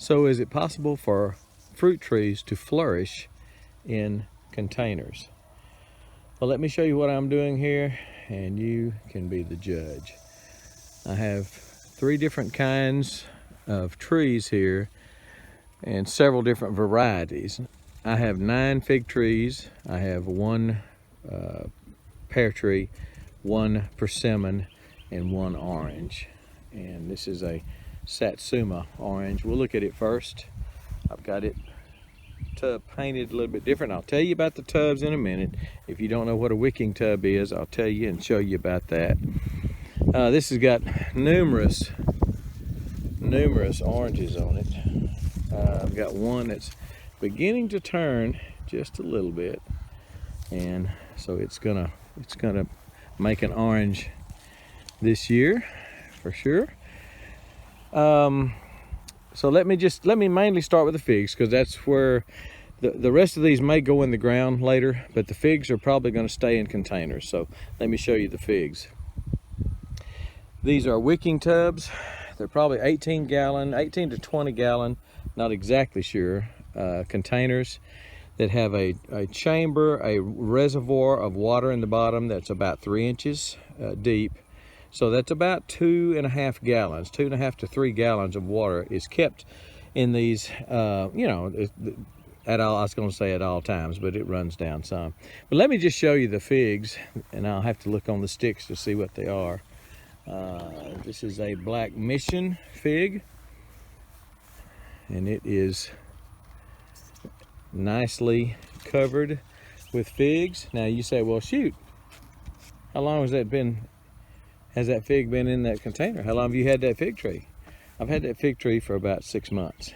So is it possible for fruit trees to flourish in containers? Well, let me show you what I'm doing here and you can be the judge. I have 3 different kinds of trees here and several different varieties. I have 9 fig trees. I have 1 pear tree, 1 persimmon, and 1 orange. And this is a Satsuma orange. We'll look at it first. I've got it tub painted a little bit different. I'll tell you about the tubs in a minute. If you don't know what a wicking tub is, I'll tell you and show you about that. This has got numerous oranges on it. I've got one that's beginning to turn just a little bit, and so it's gonna make an orange this year for sure. So let me mainly start with the figs, because that's where the rest of these may go in the ground later, but the figs are probably going to stay in containers. So let me show you the figs. These are wicking tubs. They're probably 18 to 20 gallon, not exactly sure, containers that have a chamber, a reservoir of water in the bottom that's about 3 inches deep. So that's about 2.5 gallons, 2.5 to 3 gallons of water is kept in these, you know, at all, I was going to say at all times, but it runs down some. But let me just show you the figs, and I'll have to look on the sticks to see what they are. This is a Black Mission fig, and it is nicely covered with figs. Now you say, well, shoot, how long has that been? Has that fig been in that container? How long have you had that fig tree? I've had that fig tree for about 6 months.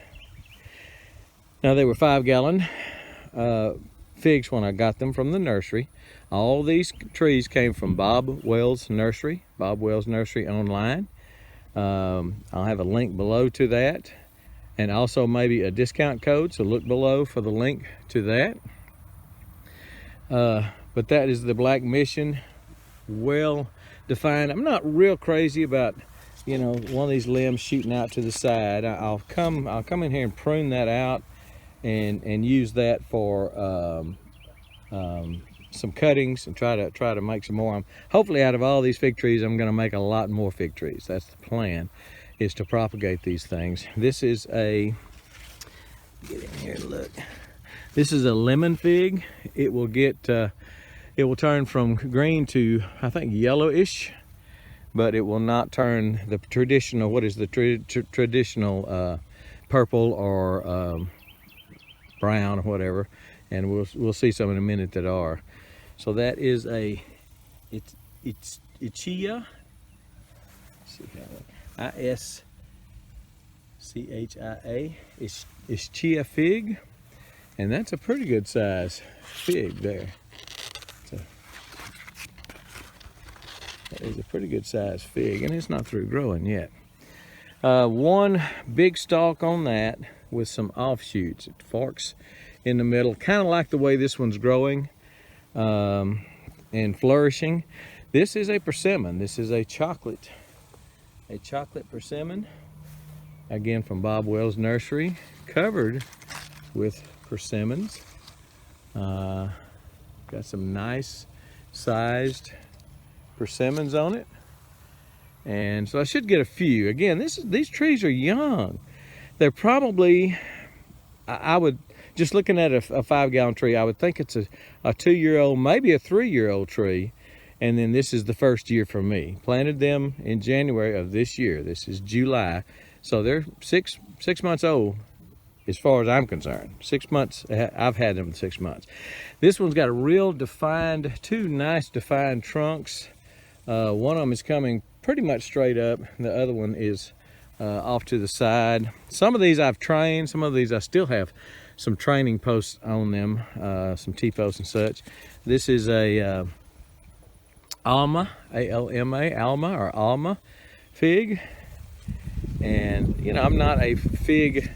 Now they were 5 gallon figs when I got them from the nursery. All these trees came from Bob Wells Nursery, Bob Wells Nursery online. I'll have a link below to that, and also maybe a discount code, so look below for the link to that. But that is the Black Mission, well defined. I'm not real crazy about, you know, one of these limbs shooting out to the side. I'll come in here and prune that out and use that for some cuttings and try to make some more. Hopefully out of all these fig trees, I'm going to make a lot more fig trees. That's the plan, is to propagate these things. This is a, get in here, look. This is a lemon fig. It will get it will turn from green to, I think, yellowish, but it will not turn the traditional, what is the traditional purple or brown or whatever, and we'll see some in a minute that are. So that is a, it's Ischia, I-S-C-H-I-A, Ischia fig, and that's a pretty good size fig there. That is a pretty good size fig, and it's not through growing yet. One big stalk on that with some offshoots. It forks in the middle, kind of like the way this one's growing and flourishing. This is a persimmon. This is a chocolate persimmon, again from Bob Wells Nursery, covered with persimmons. Got some nice sized persimmons on it, and so I should get a few. Again, these trees are young. They're probably, I would, just looking at a 5 gallon tree, I would think it's a 2-year-old, maybe a 3-year-old tree, and then this is the first year for me. Planted them in January of this year. This is July, so they're six months old as far as I'm concerned. 6 months, I've had them 6 months. This one's got a real defined, 2 nice defined trunks. One of them is coming pretty much straight up. The other one is off to the side. Some of these I've trained. Some of these I still have some training posts on them, some T-posts and such. This is a Alma, A-L-M-A, Alma or Alma fig. And, you know, I'm not a big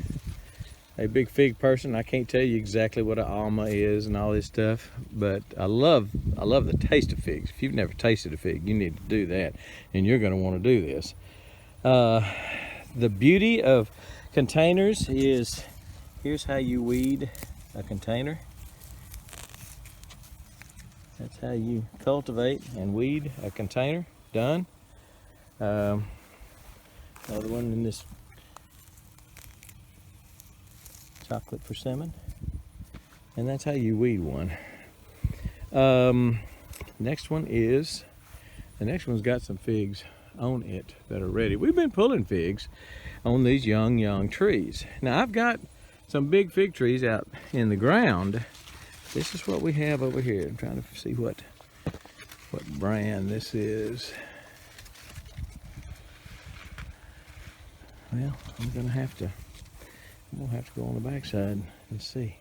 fig person. I can't tell you exactly what an Alma is and all this stuff, but I love the taste of figs. If you've never tasted a fig, you need to do that, and you're going to want to do this. The beauty of containers is, here's how you weed a container. That's how you cultivate and weed a container. Done. Another one in this chocolate persimmon. And that's how you weed one. Next one is, the next one's got some figs on it that are ready. We've been pulling figs on these young trees. Now I've got some big fig trees out in the ground. This is what we have over here. I'm trying to see what brand this is. Well, I'm gonna have to go on the backside and see.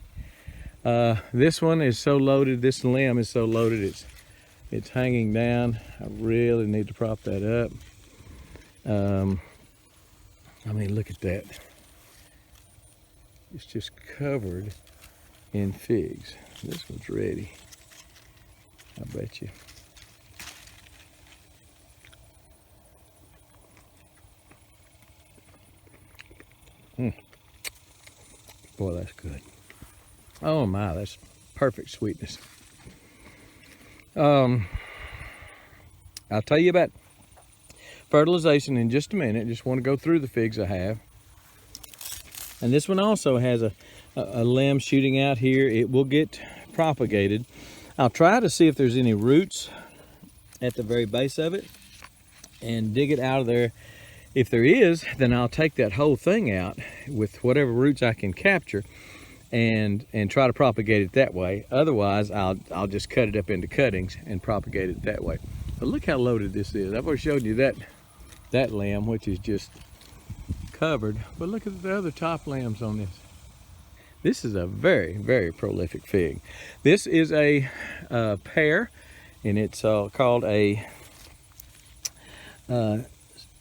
This one is so loaded, this limb is so loaded, it's hanging down. I really need to prop that up. I mean, look at that. It's just covered in figs. This one's ready, I bet you. Boy, that's good. Oh my, that's perfect sweetness. I'll tell you about fertilization in just a minute. Just want to go through the figs I have. And this one also has a limb shooting out here. It will get propagated. I'll try to see if there's any roots at the very base of it and dig it out of there. If there is, then I'll take that whole thing out with whatever roots I can capture and try to propagate it that way. Otherwise, I'll just cut it up into cuttings and propagate it that way. But look how loaded this is. I've already showed you that limb, which is just covered. But look at the other top limbs on this. This is a very prolific fig. This is a pear, and it's called a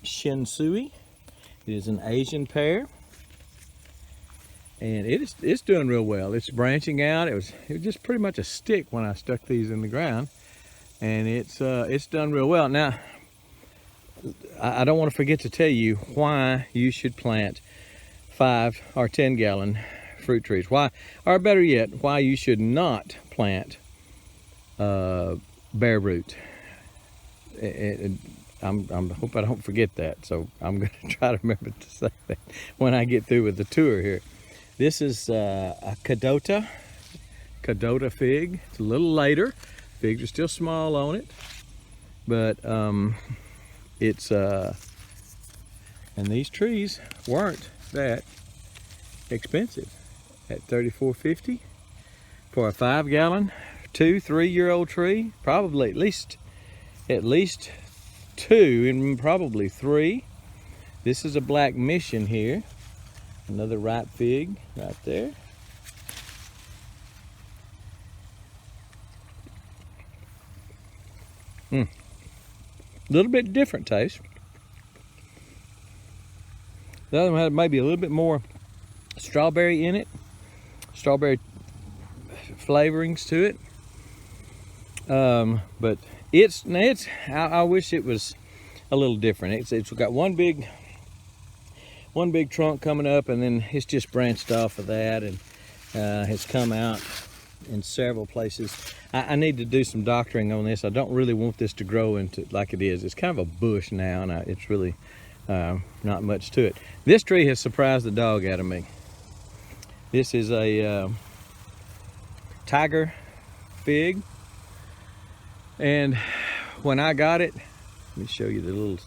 shinsui. It is an Asian pear, and it's doing real well. It's branching out. It was just pretty much a stick when I stuck these in the ground, and it's done real well. Now, I don't want to forget to tell you why you should plant 5 or 10 gallon fruit trees. Why, or better yet, why you should not plant bare root. I hope I don't forget that, so I'm going to try to remember to say that when I get through with the tour here. This is a Kadota fig. It's a little later. Figs are still small on it, but it's and these trees weren't that expensive at $34.50 for a 5 gallon, 2-3 year old tree. Probably at least 2 and probably 3. This is a black mission here. Another ripe fig right there. A little bit different taste. The other one had maybe a little bit more strawberry in it. Strawberry flavorings to it. But I wish it was a little different. It's got one big trunk coming up, and then it's just branched off of that, and has come out in several places. I need to do some doctoring on this. I don't really want this to grow into like it is. It's kind of a bush now, and it's really not much to it. This tree has surprised the dog out of me. This is a tiger fig, and when I got it, let me show you the little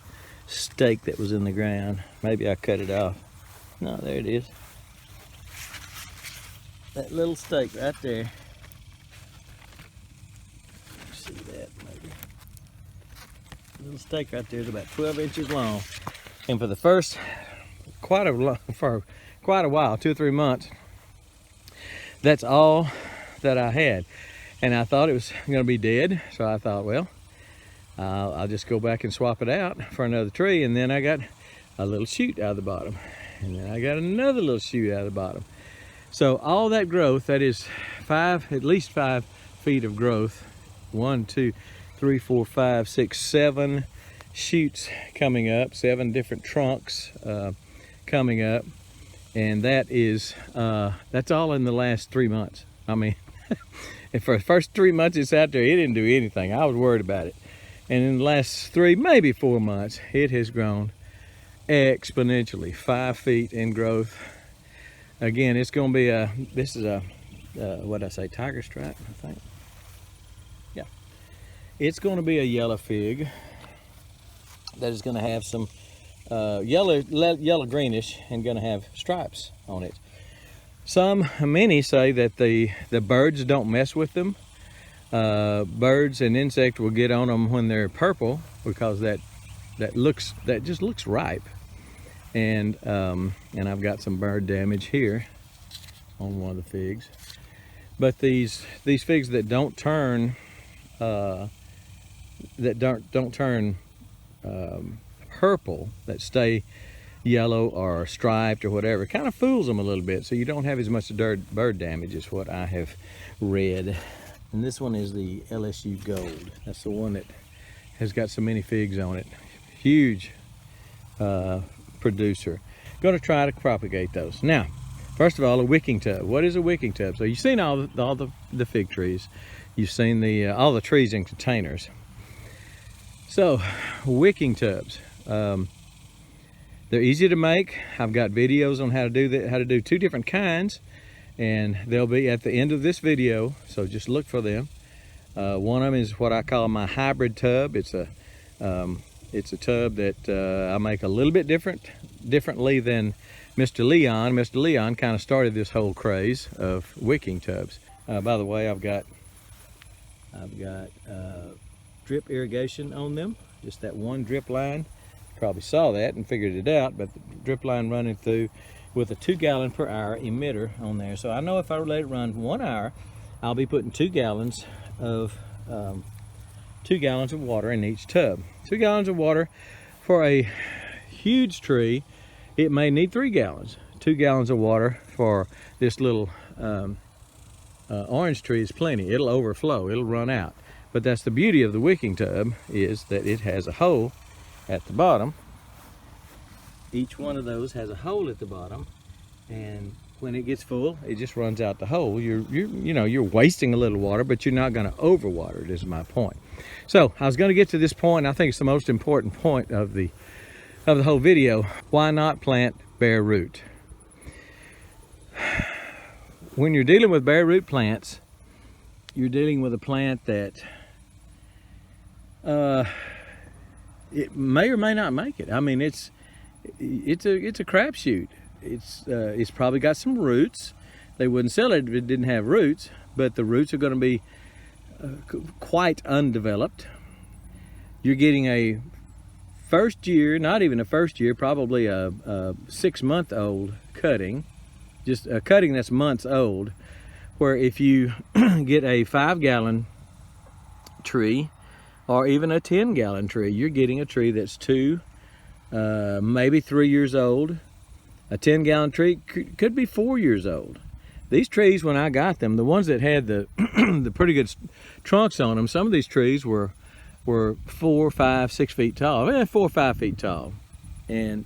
stake that was in the ground. Maybe I cut it off. No, there it is. That little stake right there. See that maybe. Little stake right there is about 12 inches long. And for the first quite a while, 2 or 3 months, that's all that I had. And I thought it was gonna be dead. So I thought, well, I'll just go back and swap it out for another tree. And then I got a little shoot out of the bottom. And then I got another little shoot out of the bottom. So all that growth, that is at least 5 feet of growth. 1, 2, 3, 4, 5, 6, 7 shoots coming up, 7 different trunks coming up. And that is, that's all in the last 3 months. I mean, for the first 3 months it's out there, it didn't do anything. I was worried about it. And in the last 3, maybe 4 months, it has grown exponentially, 5 feet in growth. Again, it's going to be this is a, what did I say, tiger stripe, I think. Yeah. It's going to be a yellow fig that is going to have some yellow greenish and going to have stripes on it. Many say that the birds don't mess with them. Birds and insects will get on them when they're purple because that just looks ripe. And I've got some bird damage here on one of the figs. But these figs that don't turn purple, that stay yellow or striped or whatever, kind of fools them a little bit, so you don't have as much bird damage is what I have read. And this one is the LSU Gold. That's the one that has got so many figs on it. Huge producer. Going to try to propagate those. Now, first of all, a wicking tub. What is a wicking tub? So you've seen all the fig trees. You've seen all the trees in containers. So, wicking tubs. They're easy to make. I've got videos on how to do that, how to do 2 different kinds, and they'll be at the end of this video, so just look for them. One of them is what I call my hybrid tub. It's a tub that I make a little bit differently than Mr. Leon. Mr. Leon kind of started this whole craze of wicking tubs. By the way, I've got drip irrigation on them, just that one drip line. Probably saw that and figured it out, but the drip line running through with a 2 gallon per hour emitter on there. So I know if I let it run 1 hour, I'll be putting 2 gallons of water in each tub. 2 gallons of water for a huge tree. It may need 3 gallons. 2 gallons of water for this little orange tree is plenty. It'll overflow, it'll run out. But that's the beauty of the wicking tub, is that it has a hole at the bottom. Each one of those has a hole at the bottom, and when it gets full, it just runs out the hole. You're wasting a little water, but you're not going to overwater it, is my point. So I was going to get to this point. I think it's the most important point of the whole video. Why not plant bare root? When you're dealing with bare root plants, you're dealing with a plant that it may or may not make it. I mean, it's a crapshoot. It's probably got some roots. They wouldn't sell it if it didn't have roots, but the roots are going to be quite undeveloped. You're getting a first year, not even a first year, probably a 6-month-old cutting, just a cutting that's months old, where if you get a 5-gallon tree or even a 10-gallon tree, you're getting a tree that's 2, maybe 3 years old. A 10-gallon tree could be 4 years old. These trees, when I got them, the ones that had the the pretty good trunks on them, some of these trees were 4, 5, 6 feet tall, 4 or 5 feet tall. And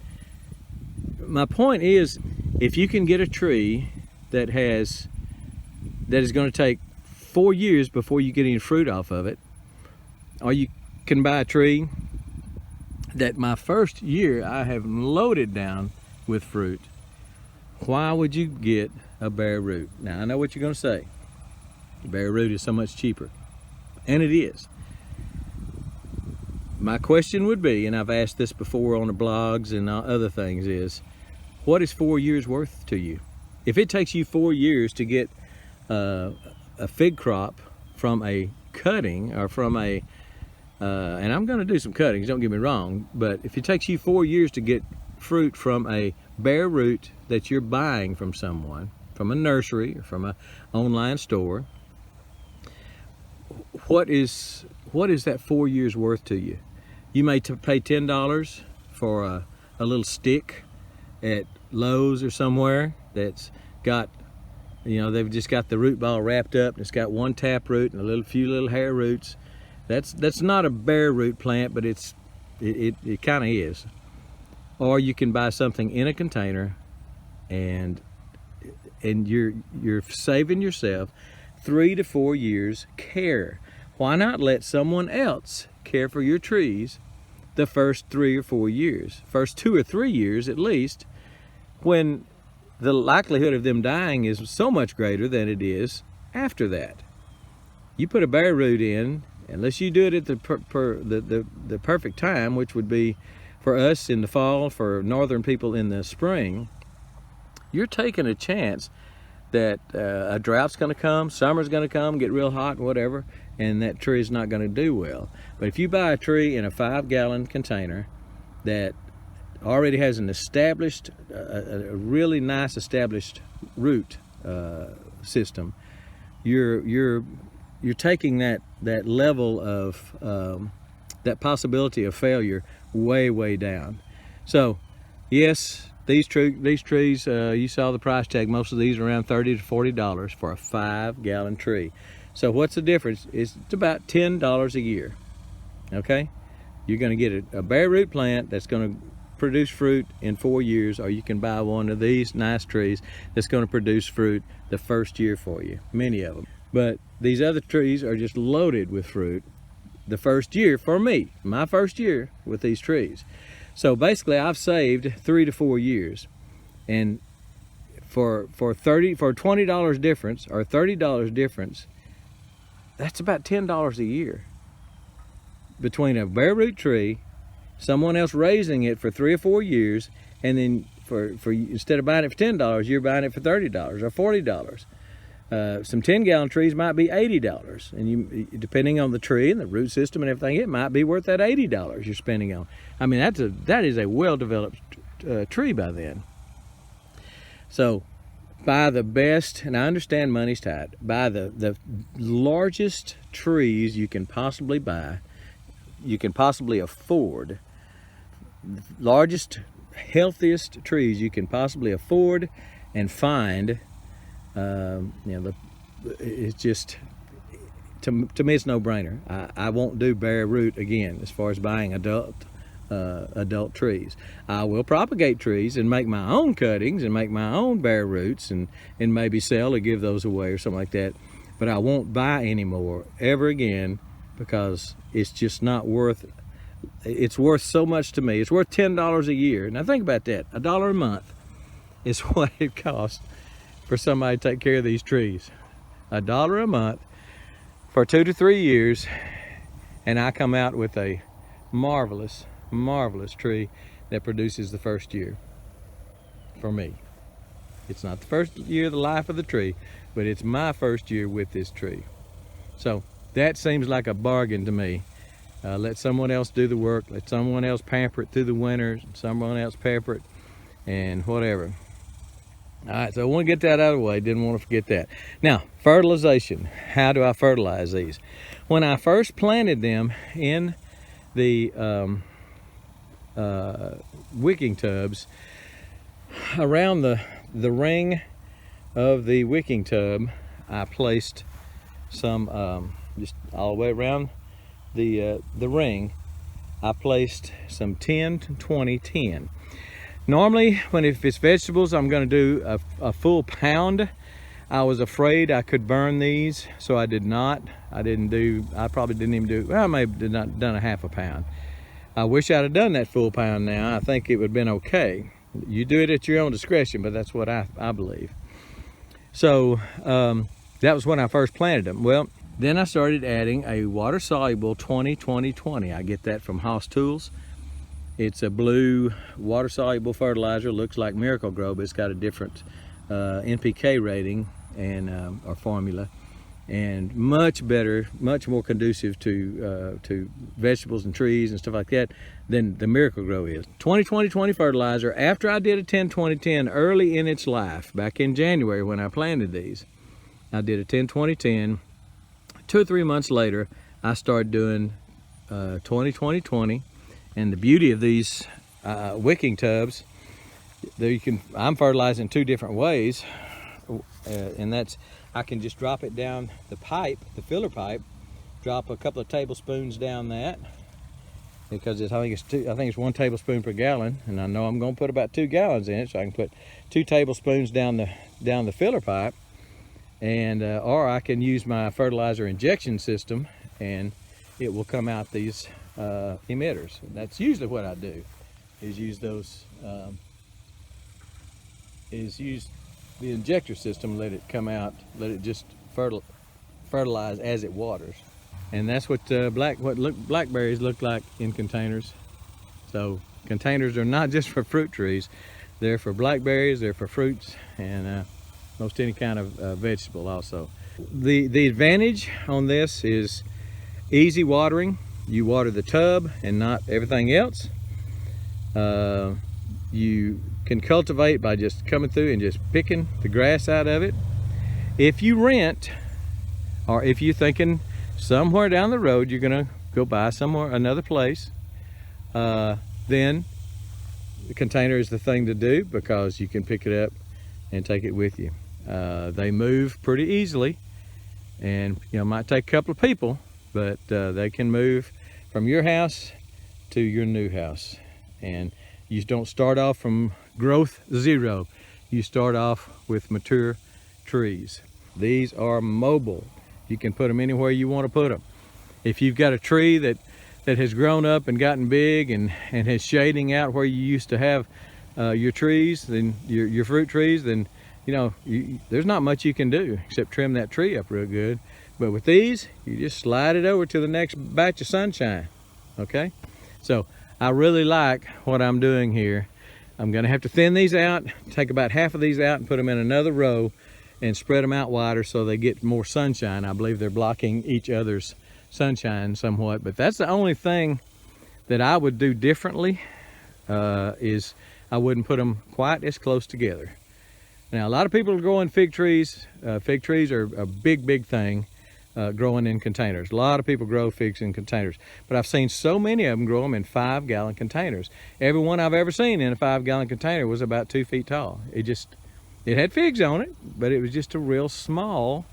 my point is, if you can get a tree that is going to take 4 years before you get any fruit off of it, or you can buy a tree that my first year I have loaded down with fruit, why would you get a bare root? Now, I know what you're going to say. Bare root is so much cheaper, and it is. My question would be, and I've asked this before on the blogs and other things, is what is 4 years worth to you? If it takes you 4 years to get a fig crop from a cutting, or from a and I'm going to do some cuttings, don't get me wrong, but if it takes you 4 years to get fruit from a bare root that you're buying from someone, from a nursery or from an online store, what is that 4 years worth to you? You may pay $10 for a little stick at Lowe's or somewhere that's got, they've just got the root ball wrapped up and it's got one tap root and a few little hair roots. That's not a bare root plant, but it kind of is. Or you can buy something in a container and you're saving yourself 3 to 4 years care. Why not let someone else care for your trees the first 3 or 4 years, first 2 or 3 years at least, when the likelihood of them dying is so much greater than it is after that. You put a bare root in, unless you do it at the perfect time, which would be for us in the fall, for northern people in the spring, you're taking a chance that a drought's going to come, summer's going to come, get real hot, whatever, and that tree is not going to do well. But if you buy a tree in a 5-gallon container that already has an established, a really nice established root system, you're taking that level of that possibility of failure way down. So yes, these trees, you saw the price tag. Most of these are around $30 to $40 for a 5-gallon tree. So what's the difference? It's about $10 a year. Okay, you're going to get a bare root plant that's going to produce fruit in 4 years, or you can buy one of these nice trees that's going to produce fruit the first year for you, many of them. But these other trees are just loaded with fruit the first year for me, my first year with these trees. So basically I've saved 3 to 4 years, and for $20 difference or $30 difference, that's about $10 a year between a bare root tree, someone else raising it for 3 or 4 years, and then for instead of buying it for $10, you're buying it for $30 or $40. Some 10-gallon trees might be $80, and you, depending on the tree and the root system and everything, it might be worth that $80 you're spending on. I mean, that is a well-developed tree by then. So buy the best, and I understand money's tight, buy the largest trees you can possibly buy, you can possibly afford, largest, healthiest trees you can possibly afford and find. It's just, to me, it's no-brainer. I won't do bare root again as far as buying adult trees. I will propagate trees and make my own cuttings and make my own bare roots and maybe sell or give those away or something like that. But I won't buy anymore ever again, because it's just not worth. It's worth so much to me. It's worth $10 a year. Now think about that. $1 a month is what it costs for somebody to take care of these trees. $1 a month for 2 to 3 years, and I come out with a marvelous tree that produces the first year for me. It's not the first year of the life of the tree, but it's my first year with this tree. So that seems like a bargain to me. Let someone else do the work, let someone else pamper it through the winters, someone else pamper it, and whatever. All right, so I want to get that out of the way. Didn't want to forget that. Now, fertilization. How do I fertilize these? When I first planted them in the wicking tubs, around the ring of the wicking tub, I placed some, just all the way around the ring, I placed some 10-20-10. Normally, if it's vegetables, I'm going to do a full pound. I was afraid I could burn these, so I did not. I probably didn't even do, well, I may have not done a half a pound. I wish I'd have done that full pound now. I think it would have been okay. You do it at your own discretion, but that's what I believe. So that was when I first planted them. Well, then I started adding a water-soluble 20-20-20. I get that from Haas Tools. It's a blue water-soluble fertilizer. Looks like Miracle-Gro, but it's got a different NPK rating and or formula, and much better, much more conducive to vegetables and trees and stuff like that than the Miracle-Gro is. 20-20-20 fertilizer. After I did a 10-20-10 early in its life, back in January when I planted these, I did a 10-20-10. 2 or 3 months later, I started doing 20-20-20. And the beauty of these wicking tubs, I'm fertilizing 2 different ways, and that's, I can just drop it down the pipe, the filler pipe, drop a couple of tablespoons down that, because I think it's 1 tablespoon per gallon, and I know I'm going to put about 2 gallons in it, so I can put 2 tablespoons down the filler pipe, and or I can use my fertilizer injection system, and it will come out these emitters. And that's usually what I do, is use those use the injector system, let it come out, let it just fertilize as it waters. And that's what blackberries look like in containers. So containers are not just for fruit trees, they're for blackberries, they're for fruits, and most any kind of vegetable also. The advantage on this is easy watering. You water the tub and not everything else. You can cultivate by just coming through and just picking the grass out of it. If you rent, or if you're thinking somewhere down the road you're gonna go buy another place, then the container is the thing to do, because you can pick it up and take it with you. They move pretty easily, and it might take a couple of people, but they can move from your house to your new house. And you don't start off from growth 0. You start off with mature trees. These are mobile. You can put them anywhere you want to put them. If you've got a tree that has grown up and gotten big and has shading out where you used to have your trees, then your fruit trees, then there's not much you can do except trim that tree up real good. But with these, you just slide it over to the next batch of sunshine. Okay, so I really like what I'm doing here. I'm gonna have to thin these out, take about half of these out and put them in another row and spread them out wider so they get more sunshine. I believe they're blocking each other's sunshine somewhat, but that's the only thing that I would do differently, is I wouldn't put them quite as close together. Now, a lot of people are growing fig trees. Fig trees are a big thing, growing in containers. A lot of people grow figs in containers, but I've seen so many of them grow them in 5-gallon containers. Every one I've ever seen in a 5-gallon container was about 2 feet tall. It had figs on it, but it was just a real small,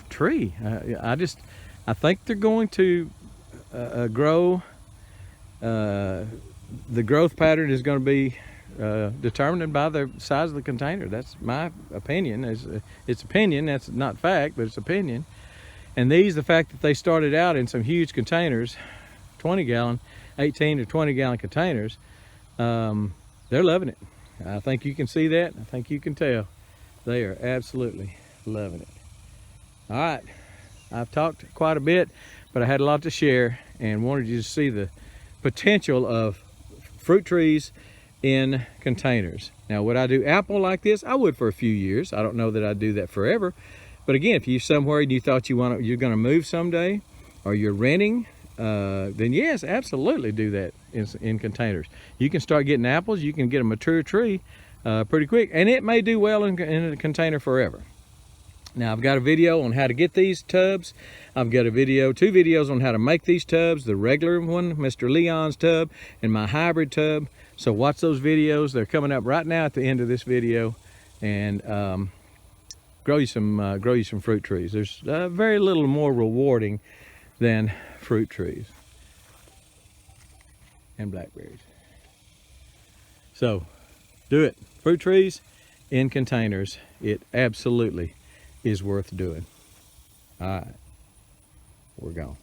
tree. I think they're going to grow. The growth pattern is going to be determined by the size of the container. That's my opinion. It's opinion. That's not fact, but it's opinion. And the fact that they started out in some huge containers, 20-gallon, 18 to 20-gallon containers, they're loving it. I think you can see that. I think you can tell. They are absolutely loving it. All right, I've talked quite a bit, but I had a lot to share and wanted you to see the potential of fruit trees in containers. Now, would I do apple like this? I would for a few years. I don't know that I'd do that forever. But again, if you're somewhere and you thought you're going to move someday, or you're renting, then yes, absolutely do that in containers. You can start getting apples. You can get a mature tree pretty quick, and it may do well in a container forever. Now, I've got a video on how to get these tubs. I've got two videos on how to make these tubs, the regular one, Mr. Leon's tub, and my hybrid tub. So watch those videos. They're coming up right now at the end of this video, and grow you some fruit trees. There's very little more rewarding than fruit trees and blackberries. So do it. Fruit trees in containers. It absolutely is worth doing. All right, we're gone.